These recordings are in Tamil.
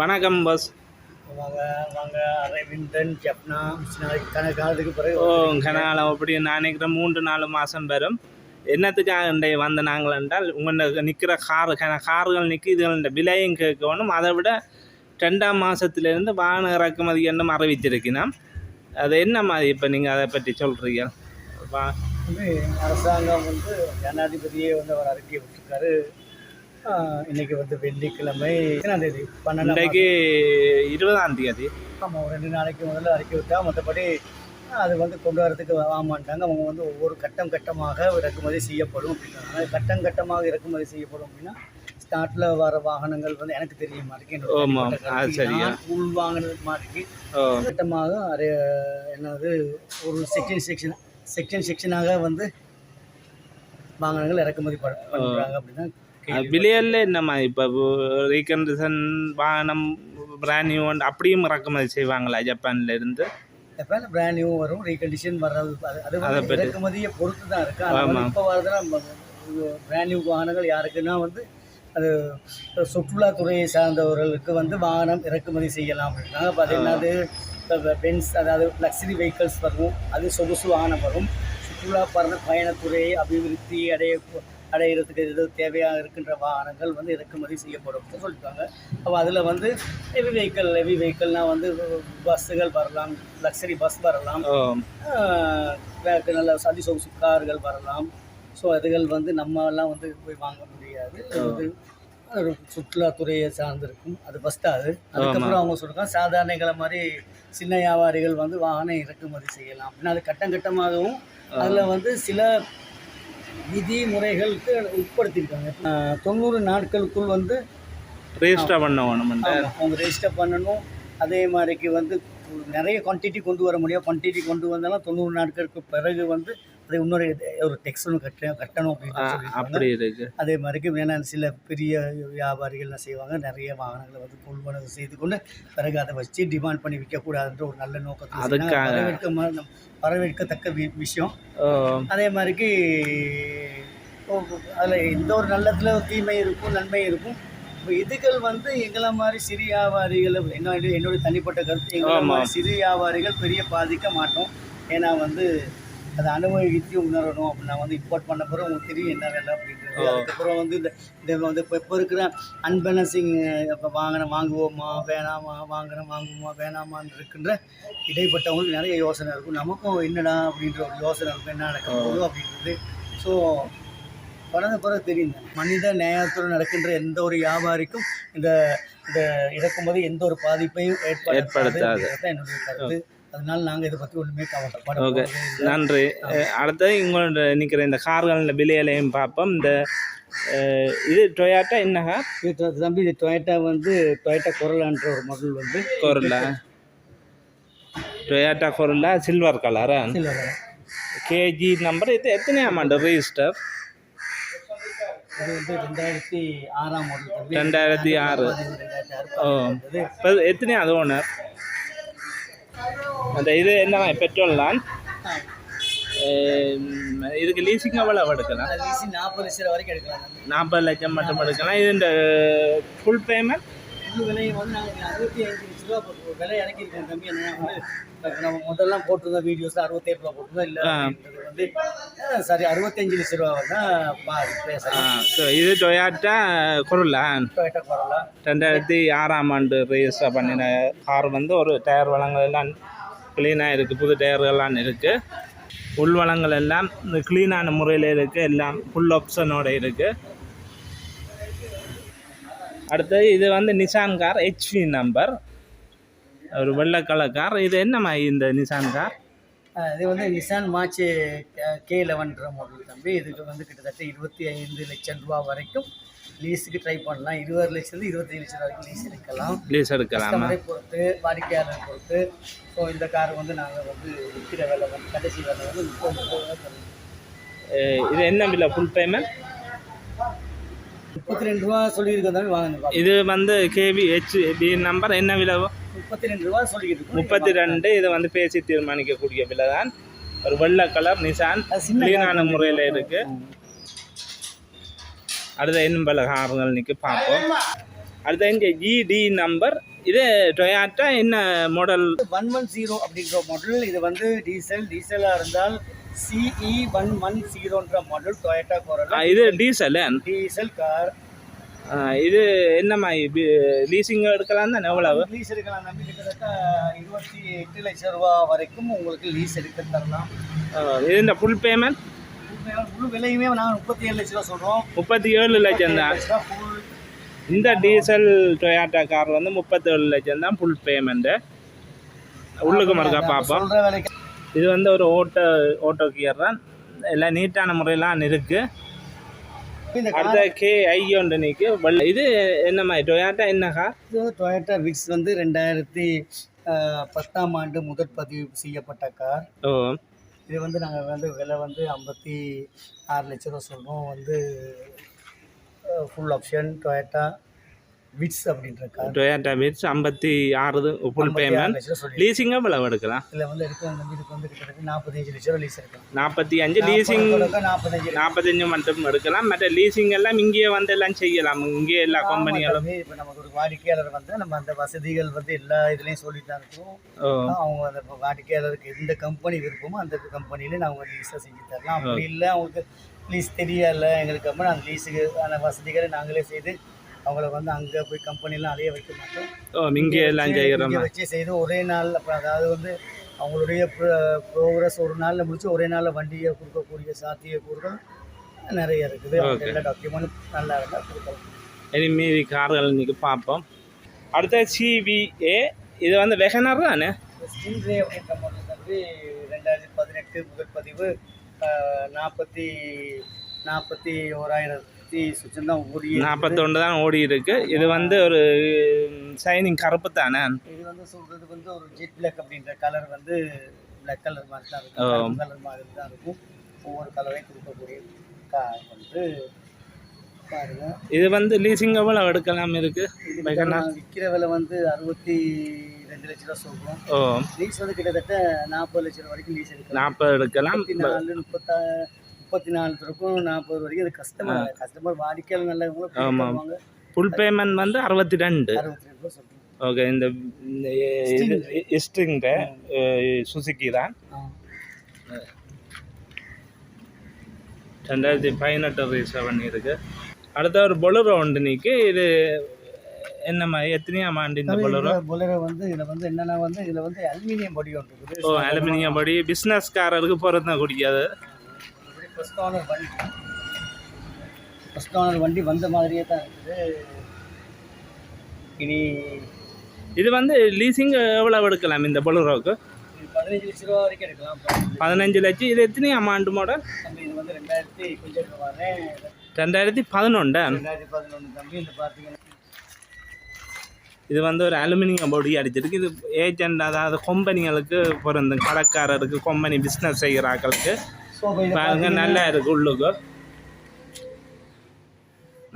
வணக்கம் பாஸ். வாங்க வாங்க அரவிந்தன் ஜப்னா காலத்துக்கு பிறகு கனாலம் அப்படி நான் நினைக்கிறேன் 3-4 மாதம் வரும். என்னத்துக்காக இன்றைய வந்த நாங்கள் என்றால் உங்கள் நிற்கிற கார்கள் நிற்க இதுகள விலையும் கேட்கணும். அதை விட 2ஆம் மாதத்துலேருந்து வாகன இறக்குமதி என்றும் அறிவிச்சிருக்கணும். அது என்ன மாதிரி இப்போ நீங்கள் அதை பற்றி சொல்கிறீங்க? அரசாங்கம் ஜனாதிபதியே அவர் அறிக்கை விட்டுருக்காரு. இன்னைக்கு வெள்ளிக்கிழமை 20ஆம் தேதி. ஆமாம், 2 நாளைக்கு முதல்ல அறிக்கை விட்டா மற்றபடி அது கொண்டு வரதுக்கு ஆமாட்டாங்க. அவங்க ஒவ்வொரு கட்டமாக இறக்குமதி செய்யப்படும் அப்படின்னா கட்டம் கட்டமாக இறக்குமதி செய்யப்படும் அப்படின்னா ஸ்டார்ட்ல வர வாகனங்கள் எனக்கு தெரிய மாதிரி உள் வாங்கினது மாதிரி கட்டமாக என்னது ஒரு செக்ஷனாக வாகனங்கள் இறக்குமதி பண்ணுறாங்க அப்படின்னா விலையில் என்னம்மா இப்போ ரீகண்டிஷன் வாகனம் பிராண்ட் நியூ அப்படியும் இறக்குமதி செய்வாங்களா? ஜப்பான்லேருந்து ஜப்பானில் பிராண்ட் நியூ வரும், ரீகண்டிஷன் வர்றது அது இறக்குமதியை பொறுத்து தான் இருக்குது. ஆனால் இப்போ வரதுனா பிராண்ட் நியூ வாகனங்கள் யாருக்குன்னா அது சுற்றுலாத்துறையை சார்ந்தவர்களுக்கு வாகனம் இறக்குமதி செய்யலாம் அப்படின்னா அப்போ அது என்னது பென்ஸ், அதாவது லக்ஸரி வெஹிக்கிள்ஸ் வரும், அது சொகுசு வாகனம் வரும். சுற்றுலா பயணத்துறையை அபிவிருத்தி அடைகிறதுக்கு எது தேவையாக இருக்கின்ற வாகனங்கள் இறக்குமதி செய்யப்படும் சொல்லியிருக்காங்க. அப்போ அதில் ஹெவி வெஹிக்கிள்னால் பஸ்ஸுகள் வரலாம், லக்ஸரி பஸ் வரலாம், நல்ல சொகுசு கார்கள் வரலாம். ஸோ அதுகள் நம்மலாம் போய் வாங்க முடியாது. ஒரு சுற்றுலாத்துறையை சார்ந்திருக்கும், அது ஃபஸ்ட்டாக. அதுக்கப்புறம் அவங்க சொல்லியிருக்காங்க சாதாரணைகளை மாதிரி சின்ன வியாபாரிகள் வாகனம் இறக்குமதி செய்யலாம் அப்படின்னா அது கட்டமாகவும் அதில் சில விதிமுறைகளுக்கு உட்படுத்தியிருக்காங்க. 90 நாட்களுக்குள் ரெஜிஸ்டர் பண்ணணும், அவங்க ரெஜிஸ்டர் பண்ணணும். அதே மாதிரிக்கு நிறைய குவான்டிட்டி கொண்டு வர முடியும். குவான்டிட்டி கொண்டு வந்தாலும் 90 நாட்களுக்கு பிறகு அதை இன்னொரு ஒரு டெக்ஸ் ஒன்று கட்டணும் அப்படி இருக்கு. அதே மாதிரிக்கு வேணா சில பெரிய வியாபாரிகள் என்ன செய்வாங்க, நிறைய வாகனங்களை கொள்வனவு செய்து கொண்டு பிறகு அதை வச்சு டிமாண்ட் பண்ணி விற்கக்கூடாதுன்ற ஒரு நல்ல நோக்கத்தை வரவேற்கத்தக்க விஷயம். அதே மாதிரிக்கு அதில் எந்த ஒரு நல்லதுல தீமை இருக்கும், நன்மை இருக்கும். இப்போ இதுகள் எங்களை மாதிரி சிறிய வியாபாரிகள் என்னுடைய தனிப்பட்ட கருத்து, எங்களை மாதிரி சிறிய வியாபாரிகள் பெரிய பாதிக்க மாட்டோம். ஏன்னா அதை அனுபவித்து உணரணும் அப்படின்னா இம்போர்ட் பண்ண பிறகு உங்களுக்கு தெரியும் என்ன வேலை அப்படின்றது. அதுக்கப்புறம் இந்த இப்போ இருக்கிற அன்பேலன்சிங், இப்போ வாங்குவோமா வேணாமா, வாங்குவோமா வேணாமான்னு இருக்கின்ற இடைப்பட்டவங்களுக்கு நிறைய யோசனை இருக்கும். நமக்கும் என்னடா அப்படின்ற ஒரு யோசனை இருக்கும், என்ன நடக்க போகுது அப்படின்றது. ஸோ பிறகு தெரியுங்க, மனித நேயத்துடன் நடக்கின்ற எந்த ஒரு வியாபாரிக்கும் இந்த இறக்குமதி எந்த ஒரு பாதிப்பையும் ஏற்படுத்தாது என்னுடைய கருத்து. அதனால நாங்கள் இதை பற்றி ஒன்றுமே கவலைப்பட. ஓகே, நன்றி. அடுத்தது உங்களோட நிற்கிற இந்த கார்களில் விலையிலையும் பார்ப்போம். இந்த இது டொயாட்டா என்ன கார் தம்பி? இது டொயாட்டா டொயாட்டா கொரோலான்ற ஒரு model corolla, Toyota corolla silver கலரா, கேஜி நம்பர். இது எத்தனை ஆமாண்டு ரெஜிஸ்டர்? இது 2006 மாடல். 2006. இப்போ எத்தனை அது ஓனர்? அந்த இது என்ன பெட்ரோல் தான். இதுக்கு லீசிங் எவ்வளோ எடுக்கலாம்? 40 லட்சம் வரைக்கும் எடுக்கலாம். 40 லட்சம் மட்டும் எடுக்கலாம். இது இந்த ஃபுல் பேமெண்ட் விலை 65 லட்ச ரூபா விலை இறக்கியிருக்கேன் தம்பி. நம்ம முதல்லாம் போட்டிருந்தோம் வீடியோஸில் 67 ரூபா போட்டிருந்தோம். இல்லை சரி 65 லட்ச ரூபா தான். இது Toyota corolla. Toyota corolla 2006 register பண்ணின கார். ஒரு டயர் வளங்கள் எல்லாம் க்ளீனாக இருக்குது, புது டயர்கள்லாம் இருக்குது. உள்வளங்கள் எல்லாம் க்ளீனான முறையில் இருக்குது, எல்லாம் ஃபுல் ஆப்ஷனோடு இருக்குது. அடுத்தது இது நிசான் கார், ஹெச்வி நம்பர், ஒரு வெள்ளை கலர் கார். இது என்னம்மா இந்த நிசான் கார்? இது நிசான் மார்ச் K11 மாடல் தம்பி. இதுக்கு கிட்டத்தட்ட 25 லட்சம் ரூபா வரைக்கும் லீஸுக்கு ட்ரை பண்ணலாம். 20 லட்சத்துலேருந்து 25 லட்சம் ரூபாய்க்கு லீஸ் எடுக்கலாம். பொறுத்து, வாடிக்கையாளரை பொறுத்து. ஸோ இந்த கார் நாங்கள் விற்கிற விலை கடைசி விலை 30 இது என்ன விலை? ஃபுல் பேமெண்ட் 32 ரூபா சொல்லியிருக்கோம் வாங்க. இது KBHB நம்பர் என்ன விலை? 32 ரூபா சொல்லிக்கிட்டு. 32. இது பேசி தீர்மானிக்கக்கூடிய விலை தான். ஒரு வெள்ளை கலர் நிசான், க்ளீனான முறையில் இருக்குது. அடுத்த இன்னும் பல கார்கள் பார்ப்போம். அடுத்த இங்கே ஜிடி நம்பர். இது டொயாட்டா என்ன மாடல்? 110 அப்படின்ற மாடல். இது வந்து டீசலாக இருந்தால் CE 110ன்ற மாடல் டொயாட்டா கொரோலா. இது டீசல் கார். இது என்னம்மா லீசிங் எடுக்கலாம் தானே? எவ்வளவு லீஸ் எடுக்கலாம் நம்பி? கிட்டத்தட்ட 28 லட்சம் ரூபா வரைக்கும் உங்களுக்கு லீஸ் எடுக்க தரலாம். இது இந்த ஃபுல் பேமெண்ட் முழு விலையுமே நாங்கள் 37 லட்ச ரூபா சொல்கிறோம். 37 லட்சம் தான். இந்த டீசல் டொயாட்டா கார் வந்து 37 லட்சம் தான் ஃபுல் பேமெண்ட்டு. உள்ளுக்கு மறுக்கா பார்ப்போம். இது வந்து ஒரு ஓட்டோ கியர் தான். எல்லாம் நீட்டான முறையெல்லாம் இருக்குது. அடுத்த KI ஒன்று நிற்கு. இது என்னம்மா டொயாட்டா என்ன கார்? டொயாட்டா விக்ஸ் வந்து 2010ஆம் ஆண்டு முதற் பதிவு செய்யப்பட்ட கார். இது வந்து நாங்கள் வந்து விலை வந்து 56 லட்ச ரூபா சொல்கிறோம். வந்து ஃபுல் ஆப்ஷன் டொயாட்டா விட்ஸ் அப்படின்ற car. Toyota Vitz 56 full payment. லீசிங்காக எவ்வளவு எடுக்கலாம்? இதில் வந்து இதுக்கு வந்து கிட்டத்தட்ட 45 லட்ச ரூபா லீஸ் எடுக்கலாம். 45 லீசிங் 45 மட்டும் எடுக்கலாம். மற்ற லீசிங் எல்லாம் இங்கேயே வந்து எல்லாம் செய்யலாம். இங்கே எல்லா கம்பெனிகளும். இப்போ நமக்கு ஒரு வாடிக்கையாளர் வந்து நம்ம அந்த வசதிகள் வந்து எல்லா இதுலேயும் சொல்லித்தான் இருக்கோம். அவங்க அந்த வாடிக்கையாளருக்கு எந்த கம்பெனி விருப்பமோ அந்த கம்பெனியில நாங்கள் லீஸாக செஞ்சு தரலாம். அப்படி இல்லை அவங்களுக்கு லீஸ் தெரியல எங்களுக்கு அப்போ அந்த லீஸுக்கு அந்த வசதிகளை நாங்களே செய்து அவங்கள வந்து அங்கே போய் கம்பெனிலாம் அலைய வைக்க மாட்டோம். இங்கே எல்லாம் செய்கிறோம். வச்சு செய்து ஒரே நாள் அப்புறம் அதாவது வந்து அவங்களுடைய ப்ரோக்ரஸ் ஒரு நாளில் முடிச்சு ஒரே நாளில் வண்டியை கொடுக்கக்கூடிய சாத்தியக்கூறுகள் நிறைய இருக்குது. எல்லா டாக்குமெண்ட் நல்லா இருந்தால் கொடுக்கலாம். இனி மீதி கார்கள் இன்றைக்கி பார்ப்போம். அடுத்த CVA. இது வந்து வெகனர் தானே? ஸ்டிங்ரே அப்படின்ற மாடல் வந்து 2018 முதல் பதிவு 41,000 சுற்றம் தான் ஓடி 41 தான் ஓடி இருக்கு. இது வந்து ஒரு ஷைனிங் கருப்பு தானே? இது வந்து சொல்கிறது வந்து ஒரு ஜெட் பிளாக் அப்படின்ற கலர் வந்து பிளாக் கலர் மாதிரி தான் இருக்கும். கலர் மாதிரி தான் இருக்கும். ஒவ்வொரு கலரையும் கொடுக்கக்கூடிய கார் வந்து பாருங்க. இது வந்து லீசிங் எவ்வளோ எடுக்கலாம் இருக்கு? விற்கிற விலை வந்து 62 லட்ச ரூபா சொல்கிறோம். லீஸ் வந்து கிட்டத்தட்ட 40 லட்சம் வரைக்கும் லீஸ் எடுக்கலாம். 40 எடுக்கலாம். 34 இருக்கும் 40 வரைக்கும். அது கஸ்டமர் வாடிக்கையாளர் நல்லவங்க. ஃபுல் பேமெண்ட் வந்து 62 ரூபா சொல்கிறோம். ஓகே. இந்த ஸ்ட்ரிங் சுசுக்கி தான் 2018 ரிஜிஸ்டர் பண்ணியிருக்கு. அடுத்த ஒரு பொலரோ ஒன்று நிற்கு. இது என்னம்மா எத்தனையாம் ஆண்டு இந்த பொலரோ வந்து இதில் வந்து என்னென்னா வந்து இதில் வந்து அலுமினியம் படி ஒன்று இருக்குது. அலுமினியம் படி பிஸ்னஸ்காரருக்கு பொறுத்த கூடியது. ஃபர்ஸ்ட் ஓனர் வண்டி வந்த மாதிரியே தான் இருக்குது. இனி இது வந்து லீசிங் எவ்வளோ எடுக்கலாம் இந்த பொலரோவுக்கு? 15 லட்ச ரூபா வரைக்கும் எடுக்கலாம். 15 லட்சம். இது எத்தனை அமௌண்ட் மாடல்? இது வந்து 2011 தம்பி. இது பார்த்தீங்கன்னா இது வந்து ஒரு அலுமினியம் பொடி அடிச்சிருக்கு. இது ஏஜென்ட் அதாவது கம்பெனிகளுக்கு பொருந்தும். கடைக்காரருக்கு கம்பெனி பிஸ்னஸ் செய்கிறாக்களுக்கு பாருங்க நல்லா இருக்கு. உள்ளுக்கு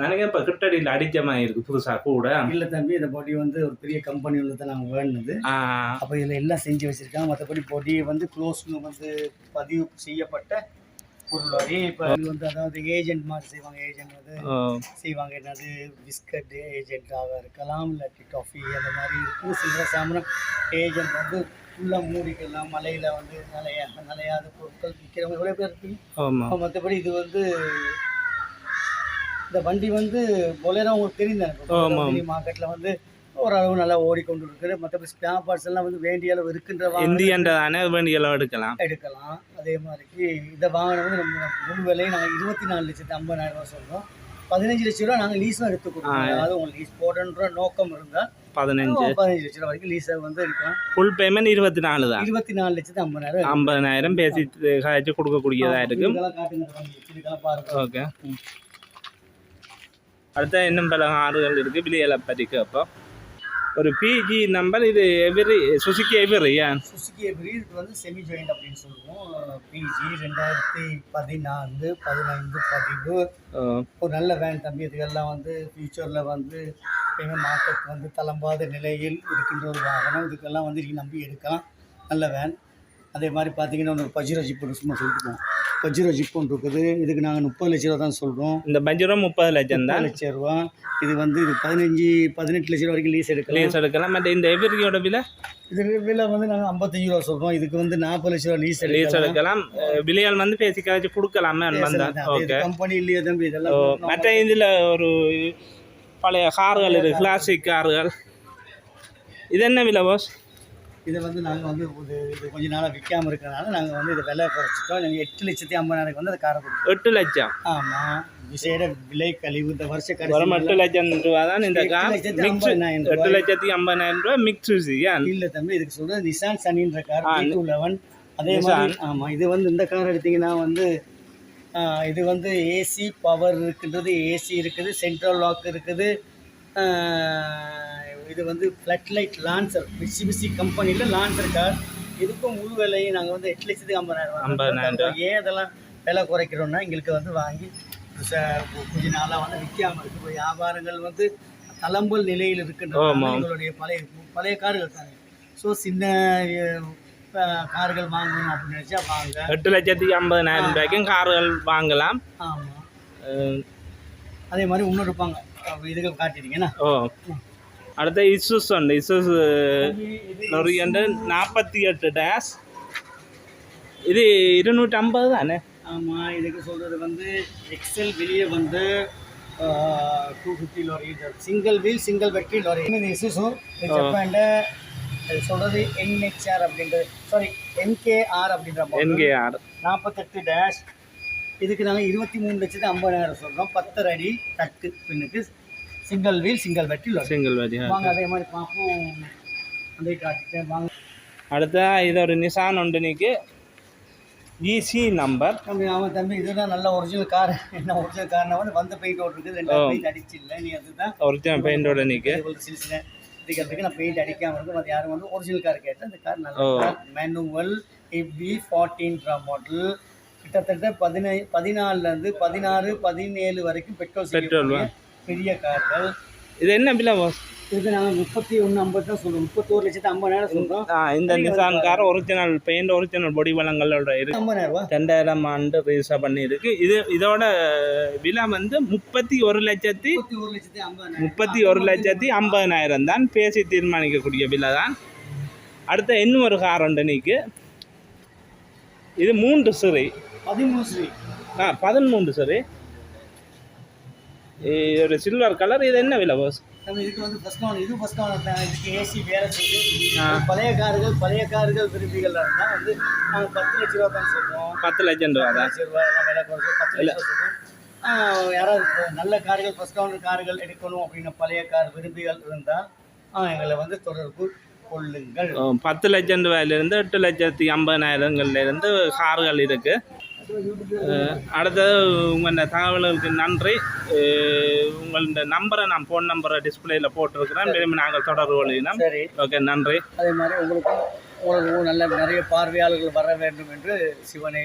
நினைக்க இப்போ கிட்டடியில் அடித்த மாதிரி இருக்குது புதுசாக கூட. இல்லை தம்பி, இந்த பொடி வந்து ஒரு பெரிய கம்பெனி உள்ள தான் நாங்கள் வேணுது. அப்போ இதில் எல்லாம் செஞ்சு வச்சுருக்காங்க. மற்றபடி பொடியை வந்து க்ளோஸ்னு வந்து பதிவு செய்யப்பட்ட பொருள் வரி. இப்போ வந்து அதாவது ஏஜென்ட் மாதிரி செய்வாங்க. ஏஜென்ட் வந்து செய்வாங்க. என்னது பிஸ்கட் ஏஜென்ட்டாக இருக்கலாம், இல்லாட்டி டாஃபி அந்த மாதிரி இருக்கும். சில்லற சாமான் ஏஜென்ட் வந்து ஃபுல்லாக மூடிக்கலாம். மலையில் வந்து நலையாத பொருட்கள் விற்கிறவங்க எவ்வளோ பேர் இருக்குங்க. மற்றபடி இது வந்து இந்த வண்டி வந்து பொலேரோ உங்களுக்கு தெரியும் மார்க்கெட்டில் வந்து ஓரளவு நல்லா ஓடிக்கொண்டு இருக்குது. மற்றபடி ஸ்பேர் பார்ட்ஸ் எல்லாம் வந்து வேண்டிய அளவு இருக்குன்ற வேண்டிய அளவு எடுக்கலாம். அதே மாதிரிக்கு இதை வாங்கின வந்து நம்ம முழு விலையை நாங்கள் 24,50,000 ரூபா சொல்கிறோம். 15 லட்ச ரூபா நாங்கள் லீஸும் எடுத்து கொடுக்குறோம். அதாவது உங்களுக்கு லீஸ் போடன்ற நோக்கம் இருந்தால் 15 லட்ச ரூபா வரைக்கும் லீஸை வந்து இருக்கலாம். ஃபுல் பேமெண்ட் 24 தான். 24,50,000 பேசி காய்ச்சி கொடுக்கக்கூடியதாக இருக்கும். இதெல்லாம் பாருங்க. ஓகே. அடுத்த இன்னும் பல ஆறுகள் இருக்குது. விலையில பற்றிக்கு அப்போ ஒரு PG நம்பர். இது சுசுகி எவரி இதுக்கு வந்து செமி ஜாயிண்ட் அப்படின்னு சொல்லுவோம். PG 2014-15 பதிவு. ஒரு நல்ல வேன் தம்பி. இதுக்கெல்லாம் வந்து ஃபியூச்சரில் வந்து எப்பயுமே மார்க்கெட் வந்து தளம்பாத நிலையில் இருக்கின்ற ஒரு வாகனம். இதுக்கெல்லாம் வந்து நம்பி எடுக்கலாம். நல்ல வேன். அதே மாதிரி பார்த்தீங்கன்னா ஒரு பஜ்ரோ ஜிப் சும்மா சொல்லிட்டு போவோம். வஜ்ரோ ஜிப் ஒன்று இருக்குது. இதுக்கு நாங்கள் 30 லட்ச ரூபா தான் சொல்கிறோம். இந்த பஜ்ரோ 30 லட்சம் 30 தான். லட்ச ரூபா. இது வந்து இது 18 லட்ச ரூபா வரைக்கும் லீஸ் எடுக்கலாம். மற்ற இந்த எவரியோட விலை இது விலை வந்து நாங்கள் 55 ரூபா சொல்கிறோம். இதுக்கு வந்து 40 லட்ச ரூபா லீஸ் எடுக்கலாம். விலையால் வந்து பேசிக்க வச்சு கொடுக்கலாமே வந்தா. ஓகே, கம்பெனி இல்லையா தம்பி இதெல்லாம். மற்ற இதில் ஒரு பழைய கார்கள் இருக்குது, கிளாசிக் கார்கள். இது என்ன விலை பாஸ்? இதை வந்து நாங்கள் வந்து இது கொஞ்சம் நாளாக விற்காமல் இருக்கிறனால நாங்கள் வந்து இதை விலை குறைச்சிட்டோம். நாங்கள் 8,50,000 வந்து அந்த காரை கொடுத்தோம். 8 லட்சம். ஆமாம், விசேட விலை கழிவு இந்த வருஷ கடைசி 8 லட்சம் ரூபா தான் இந்த கார். 8,50,000 ரூபா மிக்ஸ் இல்லை தம்பி, இதுக்கு சொல்கிறது நிசான் சனின்ற கார் 211. அதே மாதிரி ஆமாம், இது வந்து இந்த கார் எடுத்திங்கன்னா வந்து இது வந்து ஏசி பவர் இருக்குன்றது, ஏசி இருக்குது, சென்ட்ரல் லாக் இருக்குது. இது வந்து ஃப்ளட் லைட் லான்சர், மிட்சுபிஷி கம்பெனியில் லான்சர் கார். இதுக்கும் முழு விலையும் நாங்கள் வந்து 8,50,000. ஏன் அதெல்லாம் விலை குறைக்கிறோன்னா எங்களுக்கு வந்து வாங்கி கொஞ்ச நாளாக வந்து விற்காமல் இருக்குது. இப்போ வியாபாரங்கள் வந்து தளம்பல் நிலையில் இருக்கின்றன. எங்களுடைய பழைய கார்கள் தானே. ஸோ சின்ன கார்கள் வாங்கணும் அப்படின்னு நினச்சா வாங்க. 8,50,000 ரூபாய்க்கும் கார்கள் வாங்கலாம். ஆமாம், அதே மாதிரி இன்னும் இருப்பாங்க இதுகள் காட்டிட்டீங்கன்னா. அடுத்த இசூஸ் உண்டு. Isuzu 48 dash. இது 250 தானே? ஆமாம், இதுக்கு சொல்கிறது வந்து எக்ஸல் வெளியே வந்து 250 lorry, single wheel single battery lorry. இது இசூஸு ஜப்பாண்ட சொல்கிறது NHR அப்படின்றது, சாரி NKR அப்படின்ற NKR 48 டேஷ். இதுக்கு நாங்கள் 23,50,000 சொல்கிறோம். 10 அடி தட்டு பின்னுக்கு, single wheel single battery single battery. வாங்க அதே மாதிரி பார்ப்போம். அந்த காட்டிட்டேன் வாங்க. அடுத்த இது ஒரு நிசான் உண்டு நீக்கு EC நம்பர். ஆமாம் தம்பி, இதுதான் நல்ல ஒரிஜினல் கார். என்ன ஒரிஜினல் கார்னா வந்து பெயிண்ட் ஓட்டு இருக்குது, 2 பெயிண்ட் அடிச்சு இல்லை. நீ அதுதான் ஒரிஜினல் பெயிண்டோட நீக்கு சில இதுக்கிறதுக்கு நான் பெயிண்ட் அடிக்காமல் இருக்கும். அது யாரும் வந்து ஒரிஜினல் கார் கேட்டேன். அந்த கார் நல்ல மேனுவல் EB14 மாடல். கிட்டத்தட்ட 14 17 வரைக்கும் பெட்ரோல் பெரிய கார்கள். இது என்ன விலை பாஸ்? இதுக்கு நாங்கள் 31,50 தான் சொல்கிறோம். 31,50,000 சொல்கிறோம். இந்த Nissan car original paint, original பொடி வளங்களோட இருக்கு. 50,000 2000 ஆண்டு ரெஜிஸ்டர் பண்ணி இருக்கு. இதோட விலை வந்து 31,50,000 தான். பேசி தீர்மானிக்கக்கூடிய விலை தான். அடுத்த இன்னும் ஒரு கார் உண்டு நீக்கு. இது 3 சிறை 13 சிறை. ஒரு சில்வர் கலர். இது என்ன விலை பாஸ்? இதுக்கு வந்து ஃபர்ஸ்ட் ஒன், இது ஃபர்ஸ்ட் ஒன் தான். இதுக்கு ஏசி வேலை செய்யுது. பழைய கார்கள் விரும்பிகள் இருந்தால் வந்து நாங்கள் 10 லட்ச ரூபா தான் சொல்கிறோம். 10 லட்சம் ரூபா தான். 10 லட்ச ரூபா விலை குறைச்சி 10 லட்சம் சொல்கிறோம். யாராவது நல்ல கார்கள், ஃபர்ஸ்ட் ஒன் கார்கள் எடுக்கணும் அப்படின்னு பழைய கார் விரும்பிகள் இருந்தால் எங்களை வந்து தொடர்பு கொள்ளுங்கள். 10 லட்சம் ரூபாயிலிருந்து 8,50,000 கார்கள் இருக்கு. அடுத்தது உங்களோட தகவல்களுக்கு நன்றி. உங்களோட நம்பரை நான் ஃபோன் நம்பரை டிஸ்பிளேயில் போட்டிருக்கிறேன். விரும்பி நாங்கள் தொடர்பு கொள்ளினோம். சரி, ஓகே, நன்றி. அதே மாதிரி உங்களுக்கு நல்ல நிறைய பார்வையாளர்கள் வர வேண்டும் என்று சிவனை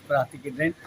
பிரார்த்திக்கின்றேன்.